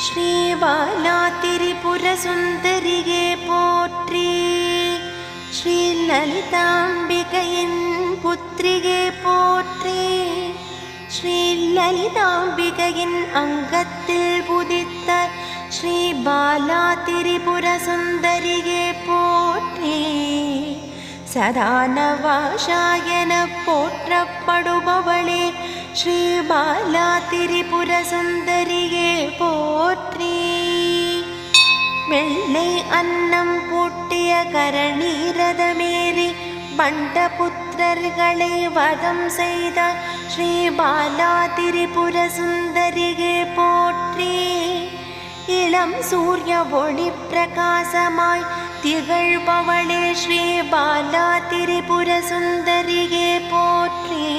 ஸ்ரீ பாலா திரிபுர சுந்தரியே போற்றி. ஸ்ரீ லலிதாம்பிகையின் புத்திரியே போற்றி. ஸ்ரீ லலிதாம்பிகையின் அங்கத்தில் புதித்த ஸ்ரீ பாலா திரிபுர சுந்தரியே போற்றி. சதானவாசாயன போற்றப்படுபவளே ஸ்ரீ பாலா திரிபுர சுந்தரியே போற்றி. வெள்ளை அன்னம் பூட்டிய கரணீரதமேறி பண்டபுத்திரர்களை வதம் செய்த ஸ்ரீ பாலா திரிபுர சுந்தரியே போற்றி. இளம் சூரிய ஒளி பிரகாசமாய் திகழ்பவளே ஸ்ரீ பாலா திரிபுர சுந்தரியே போற்றி.